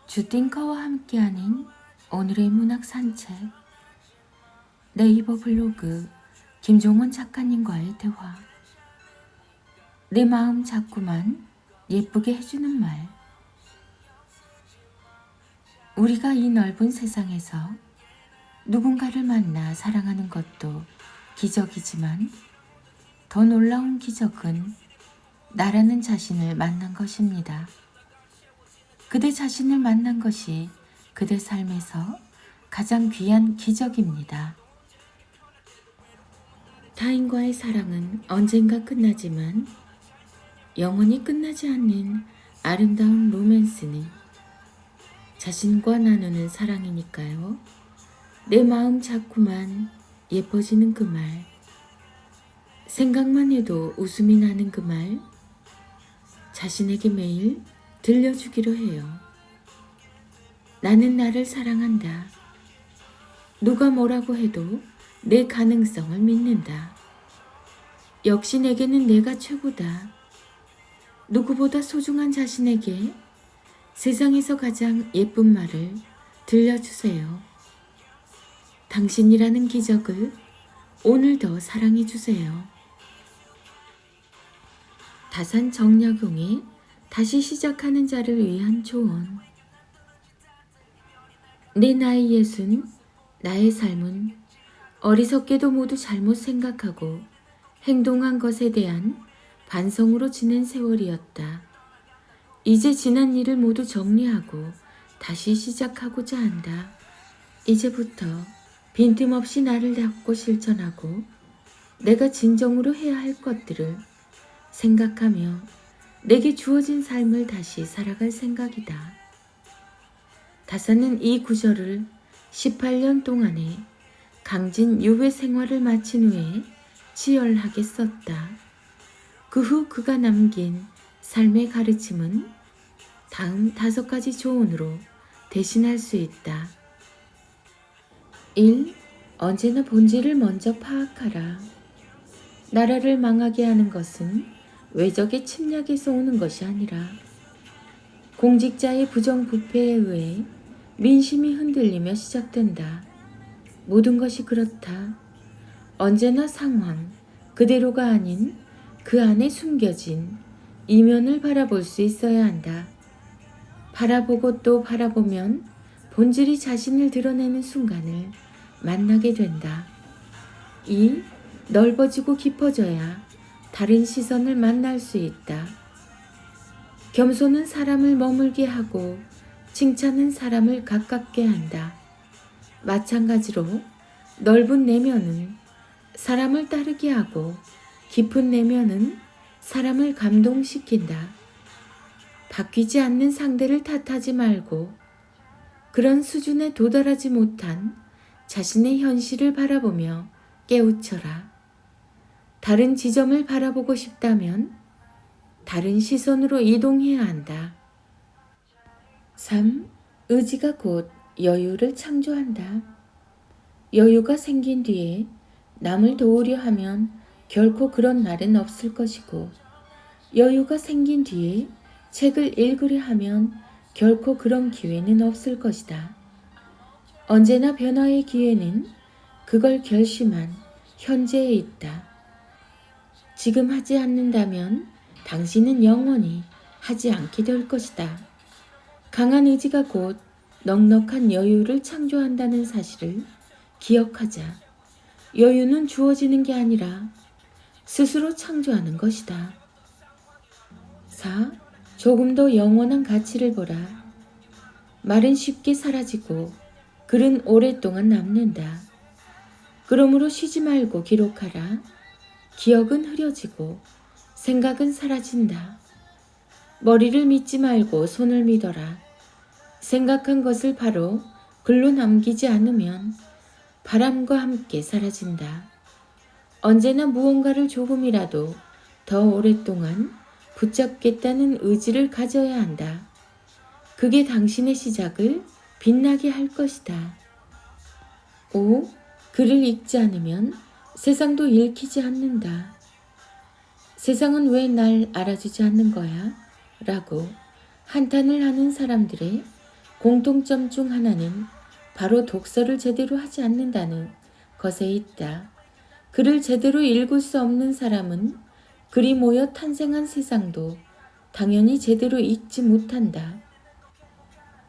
주띵커와 함께하는 오늘의 문학 산책. 네이버 블로그 김종원 작가님과의 대화. 내 마음 자꾸만 예쁘게 해주는 말. 우리가 이 넓은 세상에서 누군가를 만나 사랑하는 것도 기적이지만 더 놀라운 기적은 나라는 자신을 만난 것입니다. 그대 자신을 만난 것이 그대 삶에서 가장 귀한 기적입니다. 타인과의 사랑은 언젠가 끝나지만 영원히 끝나지 않는 아름다운 로맨스는 자신과 나누는 사랑이니까요. 내 마음 자꾸만 예뻐지는 그 말, 생각만 해도 웃음이 나는 그 말, 자신에게 매일 들려주기로 해요. 나는 나를 사랑한다. 누가 뭐라고 해도 내 가능성을 믿는다. 역시 내게는 내가 최고다. 누구보다 소중한 자신에게 세상에서 가장 예쁜 말을 들려주세요. 당신이라는 기적을 오늘도 사랑해주세요. 다산 정약용의 다시 시작하는 자를 위한 조언. 내 나이 60, 나의 삶은 어리석게도 모두 잘못 생각하고 행동한 것에 대한 반성으로 지낸 세월이었다. 이제 지난 일을 모두 정리하고 다시 시작하고자 한다. 이제부터 빈틈없이 나를 닦고 실천하고 내가 진정으로 해야 할 것들을 생각하며 내게 주어진 삶을 다시 살아갈 생각이다. 다산은 이 구절을 18년 동안의 강진 유배 생활을 마친 후에 치열하게 썼다. 그 후 그가 남긴 삶의 가르침은 다음 5가지 조언으로 대신할 수 있다. 1. 언제나 본질을 먼저 파악하라. 나라를 망하게 하는 것은 외적의 침략에서 오는 것이 아니라 공직자의 부정부패에 의해 민심이 흔들리며 시작된다. 모든 것이 그렇다. 언제나 상황 그대로가 아닌 그 안에 숨겨진 이면을 바라볼 수 있어야 한다. 바라보고 또 바라보면 본질이 자신을 드러내는 순간을 만나게 된다. 2. 넓어지고 깊어져야 다른 시선을 만날 수 있다. 겸손은 사람을 머물게 하고 칭찬은 사람을 가깝게 한다. 마찬가지로 넓은 내면은 사람을 따르게 하고 깊은 내면은 사람을 감동시킨다. 바뀌지 않는 상대를 탓하지 말고 그런 수준에 도달하지 못한 자신의 현실을 바라보며 깨우쳐라. 다른 지점을 바라보고 싶다면 다른 시선으로 이동해야 한다. 3. 의지가 곧 여유를 창조한다. 여유가 생긴 뒤에 남을 도우려 하면 결코 그런 날은 없을 것이고, 여유가 생긴 뒤에 책을 읽으려 하면 결코 그런 기회는 없을 것이다. 언제나 변화의 기회는 그걸 결심한 현재에 있다. 지금 하지 않는다면 당신은 영원히 하지 않게 될 것이다. 강한 의지가 곧 넉넉한 여유를 창조한다는 사실을 기억하자. 여유는 주어지는 게 아니라 스스로 창조하는 것이다. 4. 조금 더 영원한 가치를 보라. 말은 쉽게 사라지고 글은 오랫동안 남는다. 그러므로 쉬지 말고 기록하라. 기억은 흐려지고 생각은 사라진다. 머리를 믿지 말고 손을 믿어라. 생각한 것을 바로 글로 남기지 않으면 바람과 함께 사라진다. 언제나 무언가를 조금이라도 더 오랫동안 붙잡겠다는 의지를 가져야 한다. 그게 당신의 시작을 빛나게 할 것이다. 5. 글을 읽지 않으면 세상도 읽히지 않는다. 세상은 왜 날 알아주지 않는 거야? 라고 한탄을 하는 사람들의 공통점 중 하나는 바로 독서를 제대로 하지 않는다는 것에 있다. 글을 제대로 읽을 수 없는 사람은 글이 모여 탄생한 세상도 당연히 제대로 읽지 못한다.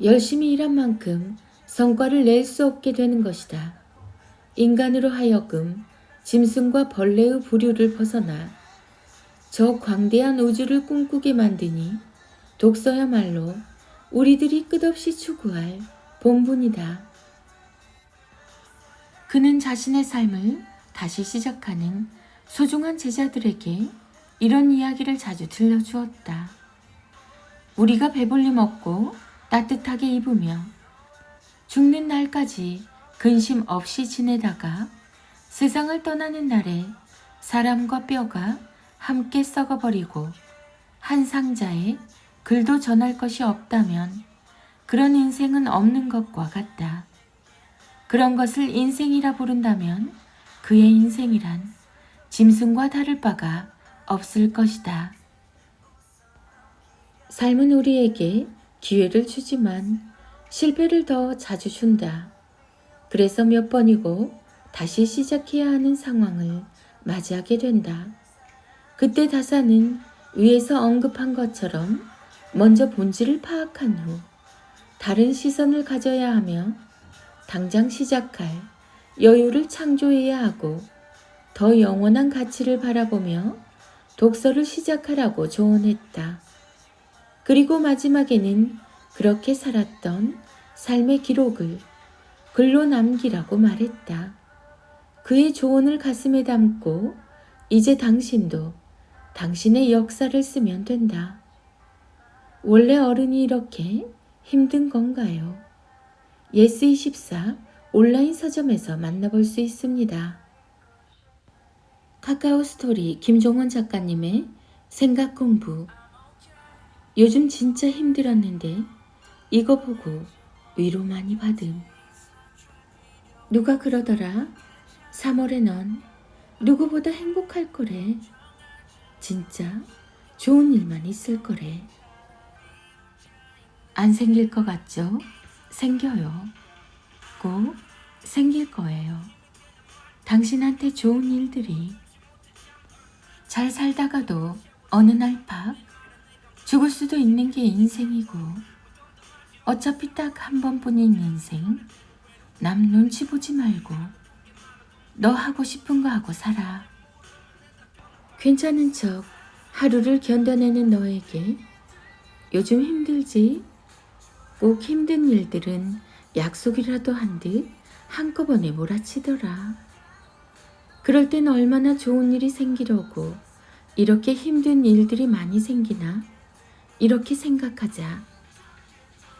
열심히 일한 만큼 성과를 낼 수 없게 되는 것이다. 인간으로 하여금 짐승과 벌레의 부류를 벗어나 저 광대한 우주를 꿈꾸게 만드니 독서야말로 우리들이 끝없이 추구할 본분이다. 그는 자신의 삶을 다시 시작하는 소중한 제자들에게 이런 이야기를 자주 들려주었다. 우리가 배불리 먹고 따뜻하게 입으며 죽는 날까지 근심 없이 지내다가 세상을 떠나는 날에 사람과 뼈가 함께 썩어버리고 한 상자에 글도 전할 것이 없다면 그런 인생은 없는 것과 같다. 그런 것을 인생이라 부른다면 그의 인생이란 짐승과 다를 바가 없을 것이다. 삶은 우리에게 기회를 주지만 실패를 더 자주 준다. 그래서 몇 번이고 다시 시작해야 하는 상황을 맞이하게 된다. 그때 다사는 위에서 언급한 것처럼 먼저 본질을 파악한 후 다른 시선을 가져야 하며 당장 시작할 여유를 창조해야 하고 더 영원한 가치를 바라보며 독서를 시작하라고 조언했다. 그리고 마지막에는 그렇게 살았던 삶의 기록을 글로 남기라고 말했다. 그의 조언을 가슴에 담고 이제 당신도 당신의 역사를 쓰면 된다. 원래 어른이 이렇게 힘든 건가요? 예스24 온라인 서점에서 만나볼 수 있습니다. 카카오 스토리 김종원 작가님의 생각 공부. 요즘 진짜 힘들었는데 이거 보고 위로 많이 받음. 누가 그러더라. 3월에 넌 누구보다 행복할 거래. 진짜 좋은 일만 있을 거래. 안 생길 것 같죠? 생겨요. 꼭 생길 거예요. 당신한테 좋은 일들이. 잘 살다가도 어느 날 팍 죽을 수도 있는 게 인생이고 어차피 딱 한 번뿐인 인생. 남 눈치 보지 말고 너 하고 싶은 거 하고 살아. 괜찮은 척 하루를 견뎌내는 너에게 요즘 힘들지? 꼭 힘든 일들은 약속이라도 한 듯 한꺼번에 몰아치더라. 그럴 땐 얼마나 좋은 일이 생기려고 이렇게 힘든 일들이 많이 생기나? 이렇게 생각하자.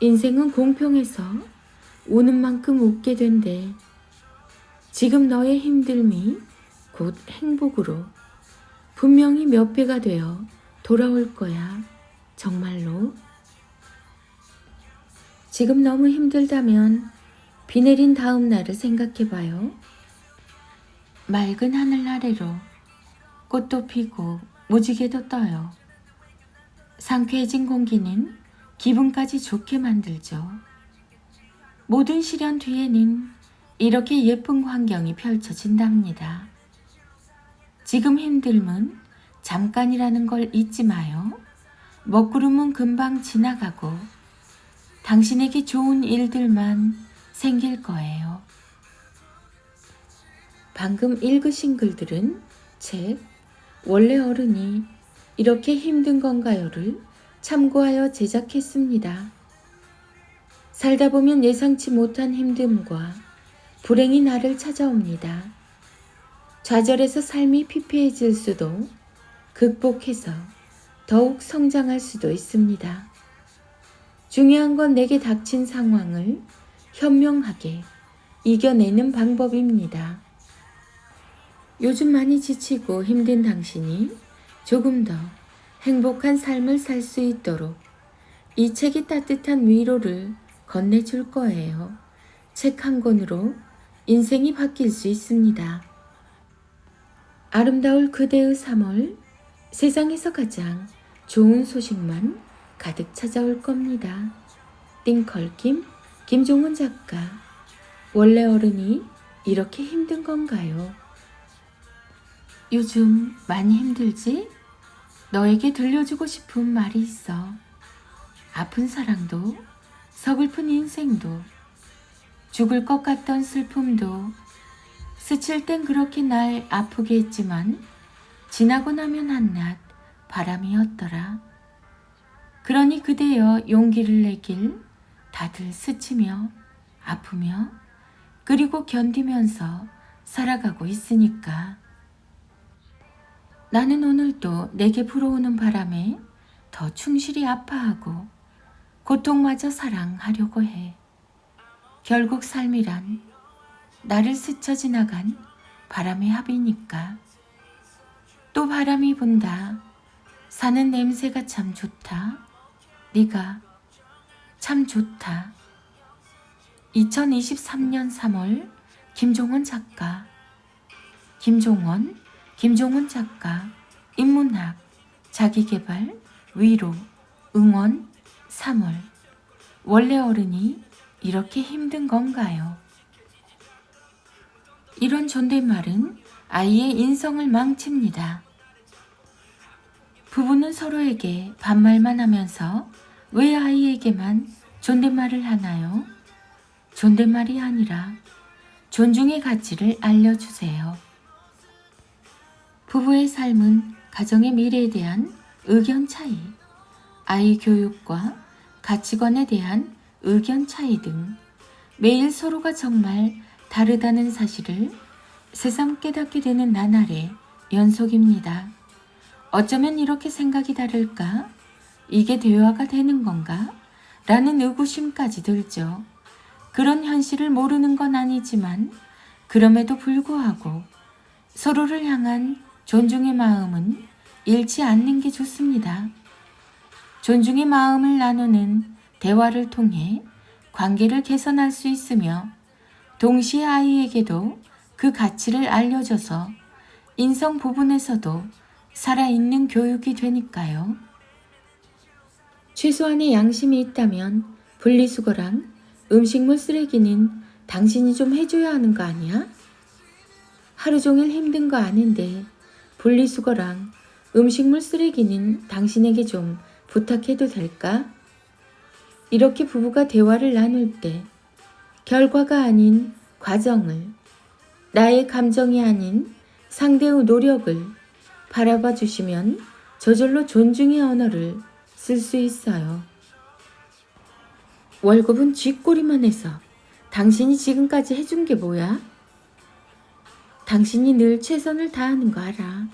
인생은 공평해서 우는 만큼 웃게 된대. 지금 너의 힘듦이 곧 행복으로 분명히 몇 배가 되어 돌아올 거야. 정말로. 지금 너무 힘들다면 비 내린 다음 날을 생각해봐요. 맑은 하늘 아래로 꽃도 피고 무지개도 떠요. 상쾌해진 공기는 기분까지 좋게 만들죠. 모든 시련 뒤에는 이렇게 예쁜 광경이 펼쳐진답니다. 지금 힘듦은 잠깐이라는 걸 잊지 마요. 먹구름은 금방 지나가고 당신에게 좋은 일들만 생길 거예요. 방금 읽으신 글들은 책 원래 어른이 이렇게 힘든 건가요를 참고하여 제작했습니다. 살다 보면 예상치 못한 힘듦과 불행이 나를 찾아옵니다. 좌절해서 삶이 피폐해질 수도 극복해서 더욱 성장할 수도 있습니다. 중요한 건 내게 닥친 상황을 현명하게 이겨내는 방법입니다. 요즘 많이 지치고 힘든 당신이 조금 더 행복한 삶을 살 수 있도록 이 책이 따뜻한 위로를 건네줄 거예요. 책 한 권으로 인생이 바뀔 수 있습니다. 아름다울 그대의 3월, 세상에서 가장 좋은 소식만 가득 찾아올 겁니다. 띵컬김 김종원 작가. 원래 어른이 이렇게 힘든 건가요? 요즘 많이 힘들지? 너에게 들려주고 싶은 말이 있어. 아픈 사랑도, 서글픈 인생도, 죽을 것 같던 슬픔도, 스칠 땐 그렇게 날 아프게 했지만 지나고 나면 한낱 바람이었더라. 그러니 그대여 용기를 내길. 다들 스치며 아프며 그리고 견디면서 살아가고 있으니까. 나는 오늘도 내게 불어오는 바람에 더 충실히 아파하고 고통마저 사랑하려고 해. 결국 삶이란 나를 스쳐 지나간 바람의 합이니까. 또 바람이 분다. 사는 냄새가 참 좋다. 네가 참 좋다. 2023년 3월 김종원 작가. 김종원 작가. 인문학, 자기계발, 위로, 응원, 3월. 원래 어른이 이렇게 힘든 건가요? 이런 존댓말은 아이의 인성을 망칩니다. 부부는 서로에게 반말만 하면서 왜 아이에게만 존댓말을 하나요? 존댓말이 아니라 존중의 가치를 알려주세요. 부부의 삶은 가정의 미래에 대한 의견 차이, 아이 교육과 가치관에 대한 의견 차이 등 매일 서로가 정말 다르다는 사실을 새삼 깨닫게 되는 나날의 연속입니다. 어쩌면 이렇게 생각이 다를까? 이게 대화가 되는 건가? 라는 의구심까지 들죠. 그런 현실을 모르는 건 아니지만 그럼에도 불구하고 서로를 향한 존중의 마음은 잃지 않는 게 좋습니다. 존중의 마음을 나누는 대화를 통해 관계를 개선할 수 있으며 동시에 아이에게도 그 가치를 알려줘서 인성 부분에서도 살아있는 교육이 되니까요. 최소한의 양심이 있다면 분리수거랑 음식물 쓰레기는 당신이 좀 해줘야 하는 거 아니야? 하루 종일 힘든 거 아는데 분리수거랑 음식물 쓰레기는 당신에게 좀 부탁해도 될까? 이렇게 부부가 대화를 나눌 때 결과가 아닌 과정을, 나의 감정이 아닌 상대의 노력을 바라봐 주시면 저절로 존중의 언어를 쓸 수 있어요. 월급은 쥐꼬리만 해서 당신이 지금까지 해준 게 뭐야? 당신이 늘 최선을 다하는 거 알아.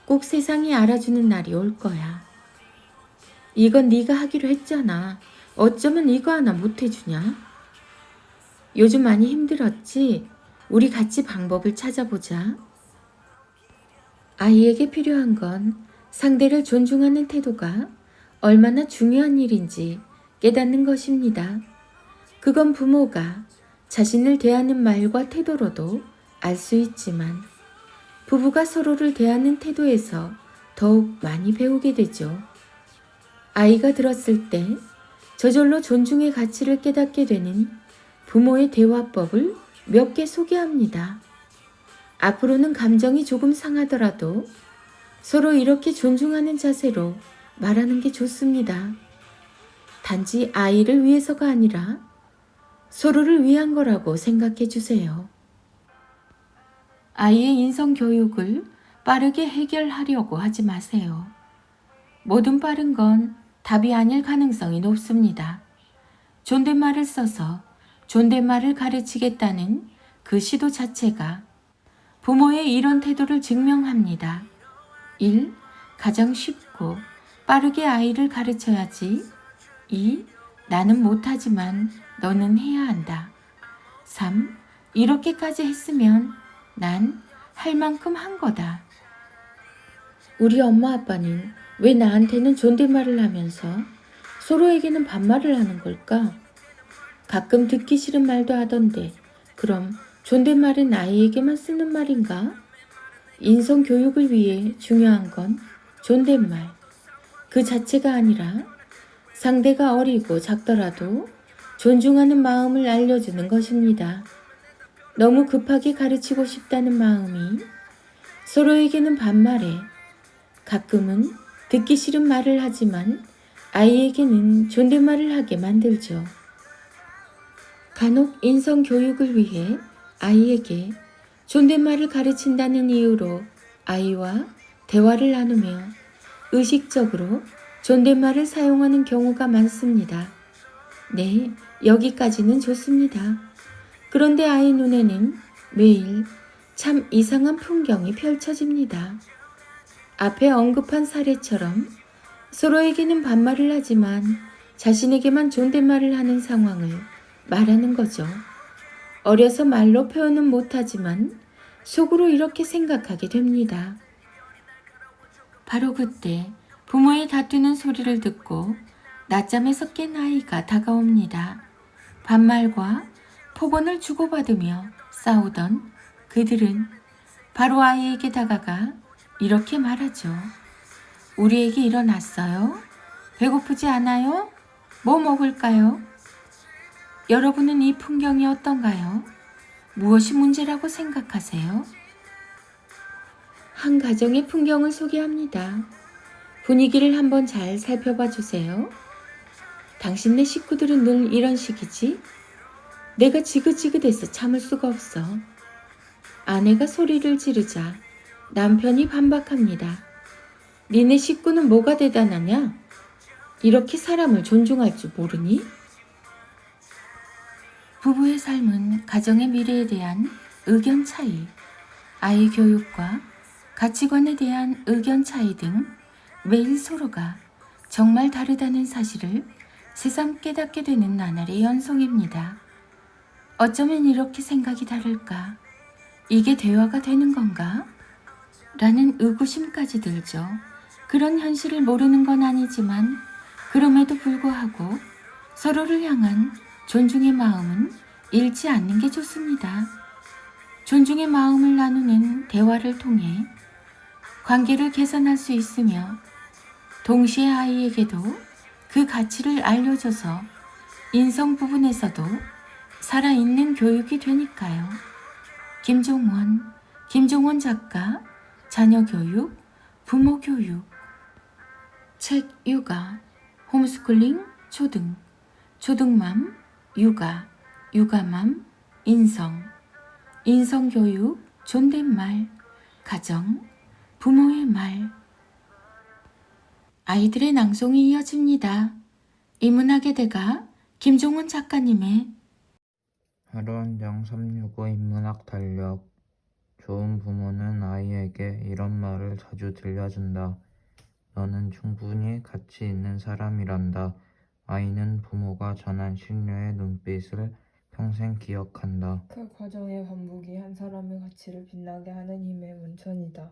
꼭 세상이 알아주는 날이 올 거야. 이건 네가 하기로 했잖아. 어쩌면 이거 하나 못 해주냐? 요즘 많이 힘들었지? 우리 같이 방법을 찾아보자. 아이에게 필요한 건 상대를 존중하는 태도가 얼마나 중요한 일인지 깨닫는 것입니다. 그건 부모가 자신을 대하는 말과 태도로도 알 수 있지만 부부가 서로를 대하는 태도에서 더욱 많이 배우게 되죠. 아이가 들었을 때 저절로 존중의 가치를 깨닫게 되는 부모의 대화법을 몇 개 소개합니다. 앞으로는 감정이 조금 상하더라도 서로 이렇게 존중하는 자세로 말하는 게 좋습니다. 단지 아이를 위해서가 아니라 서로를 위한 거라고 생각해 주세요. 아이의 인성 교육을 빠르게 해결하려고 하지 마세요. 뭐든 빠른 건 답이 아닐 가능성이 높습니다. 존댓말을 써서 존댓말을 가르치겠다는 그 시도 자체가 부모의 이런 태도를 증명합니다. 1. 가장 쉽고 빠르게 아이를 가르쳐야지. 2. 나는 못하지만 너는 해야 한다. 3. 이렇게까지 했으면 난 할 만큼 한 거다. 우리 엄마 아빠는 왜 나한테는 존댓말을 하면서 서로에게는 반말을 하는 걸까? 가끔 듣기 싫은 말도 하던데 그럼 존댓말은 아이에게만 쓰는 말인가? 인성 교육을 위해 중요한 건 존댓말 그 자체가 아니라 상대가 어리고 작더라도 존중하는 마음을 알려주는 것입니다. 너무 급하게 가르치고 싶다는 마음이 서로에게는 반말에, 가끔은 듣기 싫은 말을 하지만 아이에게는 존댓말을 하게 만들죠. 간혹 인성 교육을 위해 아이에게 존댓말을 가르친다는 이유로 아이와 대화를 나누며 의식적으로 존댓말을 사용하는 경우가 많습니다. 네, 여기까지는 좋습니다. 그런데 아이 눈에는 매일 참 이상한 풍경이 펼쳐집니다. 앞에 언급한 사례처럼 서로에게는 반말을 하지만 자신에게만 존댓말을 하는 상황을 말하는 거죠. 어려서 말로 표현은 못하지만 속으로 이렇게 생각하게 됩니다. 바로 그때 부모의 다투는 소리를 듣고 낮잠에서 깬 아이가 다가옵니다. 반말과 폭언을 주고받으며 싸우던 그들은 바로 아이에게 다가가 이렇게 말하죠. 우리에게 일어났어요? 배고프지 않아요? 뭐 먹을까요? 여러분은 이 풍경이 어떤가요? 무엇이 문제라고 생각하세요? 한 가정의 풍경을 소개합니다. 분위기를 한번 잘 살펴봐 주세요. 당신네 식구들은 늘 이런 식이지? 내가 지긋지긋해서 참을 수가 없어. 아내가 소리를 지르자 남편이 반박합니다. 니네 식구는 뭐가 대단하냐? 이렇게 사람을 존중할 줄 모르니? 부부의 삶은 가정의 미래에 대한 의견 차이, 아이 교육과 가치관에 대한 의견 차이 등 매일 서로가 정말 다르다는 사실을 새삼 깨닫게 되는 나날의 연속입니다. 어쩌면 이렇게 생각이 다를까? 이게 대화가 되는 건가? 라는 의구심까지 들죠. 그런 현실을 모르는 건 아니지만 그럼에도 불구하고 서로를 향한 존중의 마음은 잃지 않는 게 좋습니다. 존중의 마음을 나누는 대화를 통해 관계를 개선할 수 있으며 동시에 아이에게도 그 가치를 알려줘서 인성 부분에서도 살아있는 교육이 되니까요. 김종원 작가, 자녀교육, 부모교육, 책 육아, 홈스쿨링 초등, 초등맘, 육아, 육아맘, 인성교육, 존댓말, 가정, 부모의 말. 아이들의 낭송이 이어집니다. 인문학의 대가 김종원 작가님의 하루 한 장 365 인문학 달력. 좋은 부모는 아이에게 이런 말을 자주 들려준다. 너는 충분히 가치 있는 사람이란다. 아이는 부모가 전한 신뢰의 눈빛을 평생 기억한다. 그 과정의 반복이 한 사람의 가치를 빛나게 하는 힘의 원천이다.